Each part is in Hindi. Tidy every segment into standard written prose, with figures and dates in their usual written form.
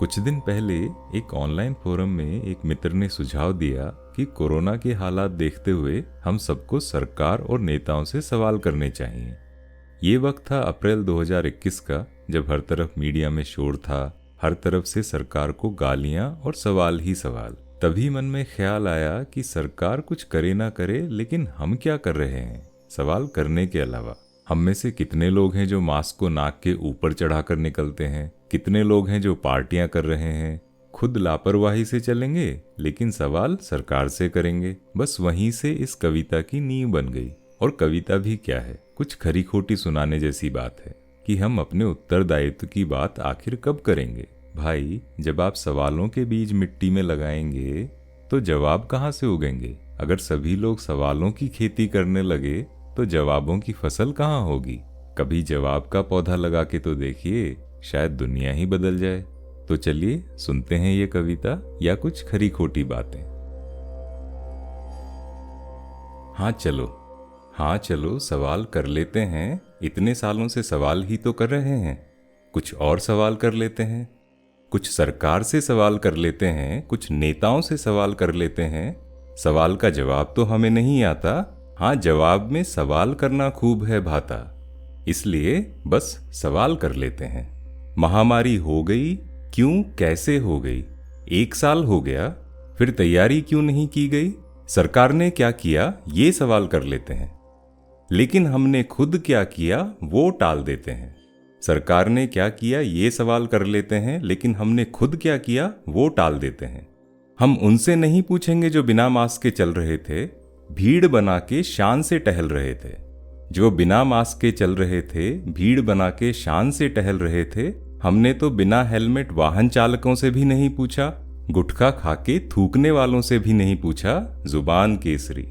कुछ दिन पहले एक ऑनलाइन फोरम में एक मित्र ने सुझाव दिया कि कोरोना के हालात देखते हुए हम सबको सरकार और नेताओं से सवाल करने चाहिए। ये वक्त था अप्रैल 2021 का, जब हर तरफ मीडिया में शोर था, हर तरफ से सरकार को गालियां और सवाल ही सवाल। तभी मन में ख्याल आया कि सरकार कुछ करे ना करे, लेकिन हम क्या कर रहे हैं सवाल करने के अलावा। हम में से कितने लोग हैं जो मास्क को नाक के ऊपर चढ़ाकर निकलते हैं, कितने लोग हैं जो पार्टियां कर रहे हैं। खुद लापरवाही से चलेंगे लेकिन सवाल सरकार से करेंगे। बस वहीं से इस कविता की नींव बन गई। और कविता भी क्या है, कुछ खरी खोटी सुनाने जैसी बात है कि हम अपने उत्तरदायित्व की बात आखिर कब करेंगे। भाई, जब आप सवालों के बीज मिट्टी में लगाएंगे तो जवाब कहाँ से उगेंगे। अगर सभी लोग सवालों की खेती करने लगे तो जवाबों की फसल कहाँ होगी। कभी जवाब का पौधा लगा के तो देखिए, शायद दुनिया ही बदल जाए। तो चलिए सुनते हैं ये कविता या कुछ खरी खोटी बातें। हाँ चलो सवाल कर लेते हैं। इतने सालों से सवाल ही तो कर रहे हैं। कुछ और सवाल कर लेते हैं। कुछ सरकार से सवाल कर लेते हैं, कुछ नेताओं से सवाल कर लेते हैं। सवाल का जवाब तो हमें नहीं आता, हाँ जवाब में सवाल करना खूब है भाता। इसलिए बस सवाल कर लेते हैं। महामारी हो गई, क्यों कैसे हो गई? 1 साल हो गया, फिर तैयारी क्यों नहीं की गई? सरकार ने क्या किया ये सवाल कर लेते हैं। लेकिन हमने खुद क्या किया वो टाल देते हैं। सरकार ने क्या किया ये सवाल कर लेते हैं, लेकिन हमने खुद क्या किया वो टाल देते हैं। हम उनसे नहीं पूछेंगे जो बिना मास्क के चल रहे थे, भीड़ बना के शान से टहल रहे थे। जो बिना मास्क के चल रहे थे, भीड़ बना के शान से टहल रहे थे। हमने तो बिना हेलमेट वाहन चालकों से भी नहीं पूछा, गुटखा खा के थूकने वालों से भी नहीं पूछा, जुबान केसरी।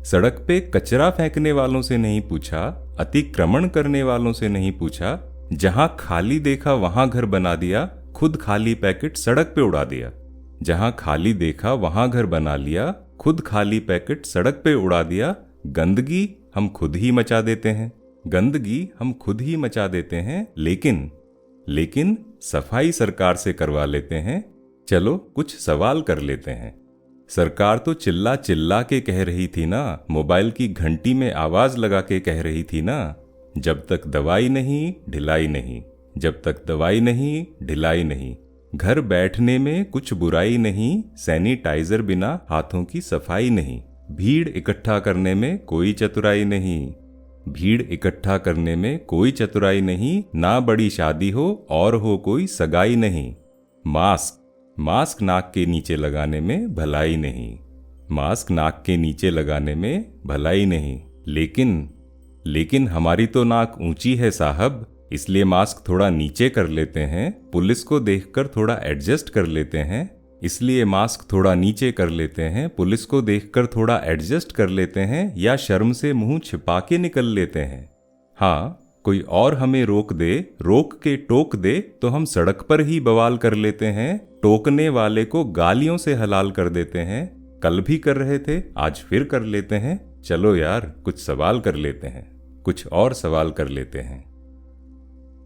सड़क पे कचरा फेंकने वालों से नहीं पूछा, अतिक्रमण करने वालों से नहीं पूछा। जहां खाली देखा वहां घर बना दिया, खुद खाली पैकेट सड़क पे उड़ा दिया। जहां खाली देखा वहां घर बना लिया, खुद खाली पैकेट सड़क पे उड़ा दिया। गंदगी हम खुद ही मचा देते हैं, गंदगी हम खुद ही मचा देते हैं। लेकिन सफाई सरकार से करवा लेते हैं। चलो कुछ सवाल कर लेते हैं। सरकार तो चिल्ला चिल्ला के कह रही थी ना, मोबाइल की घंटी में आवाज लगा के कह रही थी ना, जब तक दवाई नहीं ढिलाई नहीं, जब तक दवाई नहीं ढिलाई नहीं। घर बैठने में कुछ बुराई नहीं, सैनिटाइजर बिना हाथों की सफाई नहीं। भीड़ इकट्ठा करने में कोई चतुराई नहीं, भीड़ इकट्ठा करने में कोई चतुराई नहीं। ना बड़ी शादी हो और हो कोई सगाई नहीं। मास्क नाक के नीचे लगाने में भलाई नहीं, मास्क नाक के नीचे लगाने में भलाई नहीं। लेकिन हमारी तो नाक ऊंची है साहब, इसलिए मास्क थोड़ा नीचे कर लेते हैं। पुलिस को देखकर थोड़ा एडजस्ट कर लेते हैं, इसलिए मास्क थोड़ा नीचे कर लेते हैं। पुलिस को देखकर थोड़ा एडजस्ट कर लेते हैं, या शर्म से मुंह छिपा के निकल लेते हैं। हाँ, कोई और हमें रोक के टोक दे तो हम सड़क पर ही बवाल कर लेते हैं। टोकने वाले को गालियों से हलाल कर देते हैं। कल भी कर रहे थे, आज फिर कर लेते हैं। चलो यार कुछ सवाल कर लेते हैं, कुछ और सवाल कर लेते हैं।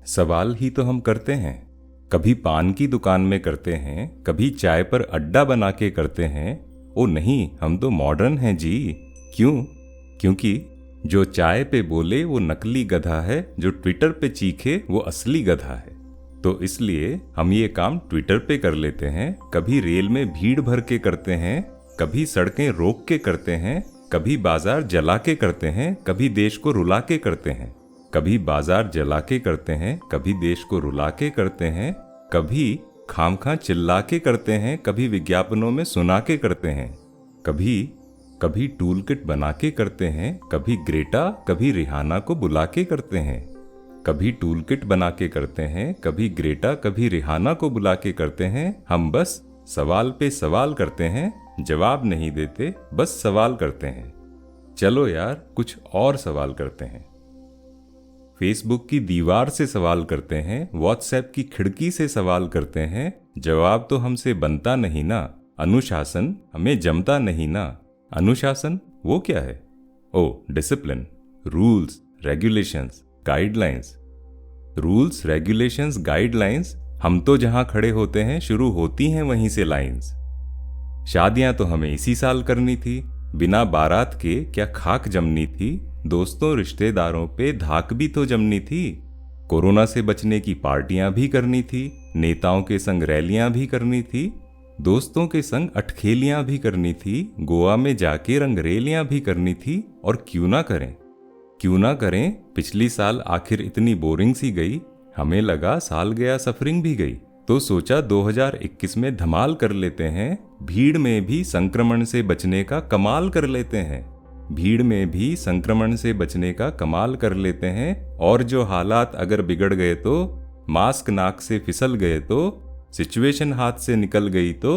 सवाल ही तो हम करते हैं। कभी पान की दुकान में करते हैं, कभी चाय पर अड्डा बना के करते हैं। ओ नहीं, हम तो मॉडर्न हैं जी। क्योंकि जो चाय पे बोले वो नकली गधा है, जो ट्विटर पे चीखे वो असली गधा है। तो इसलिए हम ये काम ट्विटर पे कर लेते हैं। कभी रेल में भीड़ भर के करते हैं, कभी सड़कें रोक के करते हैं, कभी बाजार जला के करते हैं, कभी देश को रुला के करते हैं। कभी बाजार जला के करते हैं, कभी देश को रुला के करते हैं, कभी खामखा चिल्ला के करते हैं, कभी विज्ञापनों में सुना के करते हैं, कभी टूल किट बना के करते हैं, कभी ग्रेटा कभी रिहाना को बुला के करते हैं। कभी टूल किट बना के करते हैं, कभी ग्रेटा कभी रिहाना को बुला के करते हैं। हम बस सवाल पे सवाल करते हैं, जवाब नहीं देते, बस सवाल करते हैं। चलो यार कुछ और सवाल करते हैं। फेसबुक की दीवार से सवाल करते हैं, व्हाट्सएप की खिड़की से सवाल करते हैं। जवाब तो हमसे बनता नहीं ना, अनुशासन हमें जमता नहीं ना। अनुशासन वो क्या है? ओ, discipline, rules regulations guidelines. Rules regulations guidelines हम तो जहां खड़े होते हैं शुरू होती हैं वहीं से लाइंस। शादियां तो हमें इसी साल करनी थी, बिना बारात के क्या खाक जमनी थी, दोस्तों रिश्तेदारों पे धाक भी तो जमनी थी। कोरोना से बचने की पार्टियां भी करनी थी, नेताओं के संग रैलियां भी करनी थी, दोस्तों के संग अटखेलियां भी करनी थी, गोवा में जाके रंगरेलियां भी करनी थी। और क्यों ना करें, पिछली साल आखिर इतनी बोरिंग सी गई, हमें लगा साल गया सफरिंग भी गई, तो सोचा 2021 में धमाल कर लेते हैं, भीड़ में भी संक्रमण से बचने का कमाल कर लेते हैं, भीड़ में भी संक्रमण से बचने का कमाल कर लेते हैं। और जो हालात अगर बिगड़ गए तो, मास्क नाक से फिसल गए तो, सिचुएशन हाथ से निकल गई तो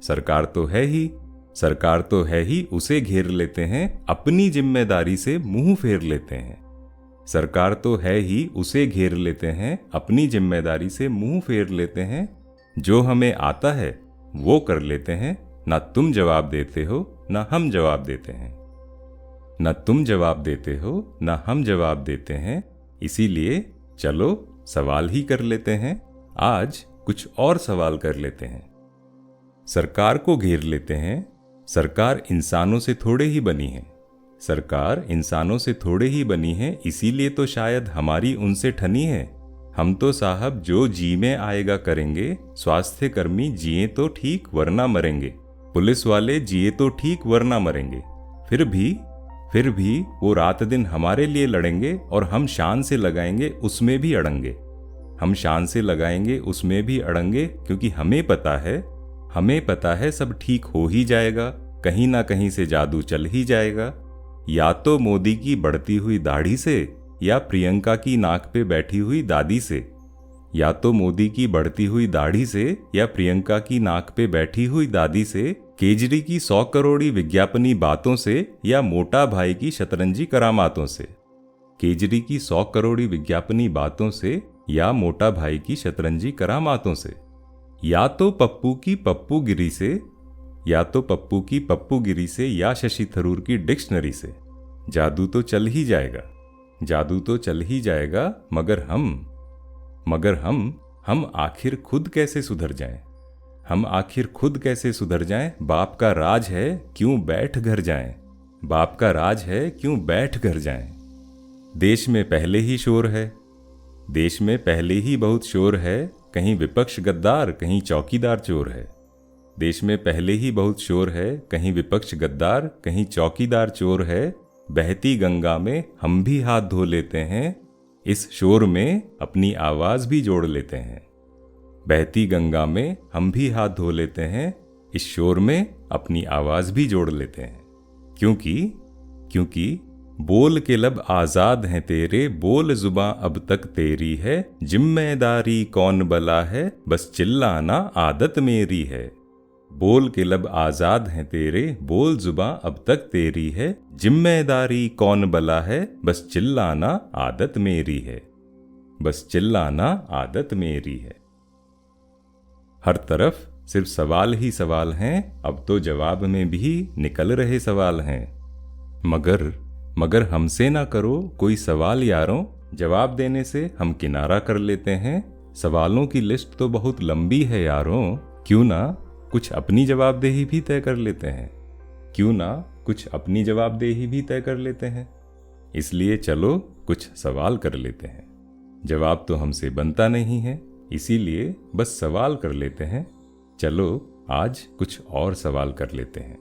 सरकार तो है ही, उसे घेर लेते हैं, अपनी जिम्मेदारी से मुंह फेर लेते हैं। सरकार तो है ही, उसे घेर लेते हैं, अपनी जिम्मेदारी से मुंह फेर लेते हैं। जो हमें आता है वो कर लेते हैं, ना तुम जवाब देते हो ना हम जवाब देते हैं, ना तुम जवाब देते हो ना हम जवाब देते हैं। इसीलिए चलो सवाल ही कर लेते हैं, आज कुछ और सवाल कर लेते हैं। सरकार को घेर लेते हैं, सरकार इंसानों से थोड़े ही बनी है, सरकार इंसानों से थोड़े ही बनी है, इसीलिए तो शायद हमारी उनसे ठनी है। हम तो साहब जो जी में आएगा करेंगे, स्वास्थ्य कर्मी जिए तो ठीक वरना मरेंगे, पुलिस वाले जिए तो ठीक वरना मरेंगे, फिर भी वो रात दिन हमारे लिए लड़ेंगे और हम शान से लगाएंगे उसमें भी अड़ंगे, हम शान से लगाएंगे उसमें भी अड़ंगे, क्योंकि हमें पता है सब ठीक हो ही जाएगा, कहीं ना कहीं से जादू चल ही जाएगा। या तो मोदी की बढ़ती हुई दाढ़ी से, या प्रियंका की नाक पे बैठी हुई दादी से, या तो मोदी की बढ़ती हुई दाढ़ी से या प्रियंका की नाक पे बैठी हुई दादी से, केजरी की 100 करोड़ी विज्ञापनी बातों से, या मोटा भाई की शतरंजी करामातों से, केजरी की 100 करोड़ी विज्ञापनी बातों से या मोटा भाई की शतरंजी करामातों से, या तो पप्पू की पप्पूगिरी से, या तो पप्पू की पप्पूगिरी से, या शशि थरूर की डिक्शनरी से। जादू तो चल ही जाएगा, जादू तो चल ही जाएगा, मगर हम आखिर खुद कैसे सुधर जाएं, हम आखिर खुद कैसे सुधर जाएं। बाप का राज है क्यों बैठ घर जाएं, बाप का राज है क्यों बैठ घर जाएं। देश में पहले ही शोर है, देश में पहले ही बहुत शोर है, कहीं विपक्ष गद्दार कहीं चौकीदार चोर है। देश में पहले ही बहुत शोर है, कहीं विपक्ष गद्दार कहीं चौकीदार चोर है। बहती गंगा में हम भी हाथ धो लेते हैं, इस शोर में अपनी आवाज भी जोड़ लेते हैं। बहती गंगा में हम भी हाथ धो लेते हैं, इस शोर में अपनी आवाज भी जोड़ लेते हैं। क्योंकि बोल के लब आजाद हैं तेरे, बोल जुबां अब तक तेरी है, जिम्मेदारी कौन बला है, बस चिल्लाना आदत मेरी है। बोल के लब आजाद हैं तेरे, बोल जुबां अब तक तेरी है, जिम्मेदारी कौन बला है, बस चिल्लाना आदत मेरी है, बस चिल्लाना आदत मेरी है। हर तरफ सिर्फ सवाल ही सवाल हैं, अब तो जवाब में भी निकल रहे सवाल हैं। मगर हमसे ना करो कोई सवाल यारों, जवाब देने से हम किनारा कर लेते हैं। सवालों की लिस्ट तो बहुत लंबी है यारों, क्यों ना कुछ अपनी जवाबदेही भी तय कर लेते हैं, क्यों ना कुछ अपनी जवाबदेही भी तय कर लेते हैं। इसलिए चलो कुछ सवाल कर लेते हैं, जवाब तो हमसे बनता नहीं है, इसीलिए बस सवाल कर लेते हैं। चलो आज कुछ और सवाल कर लेते हैं।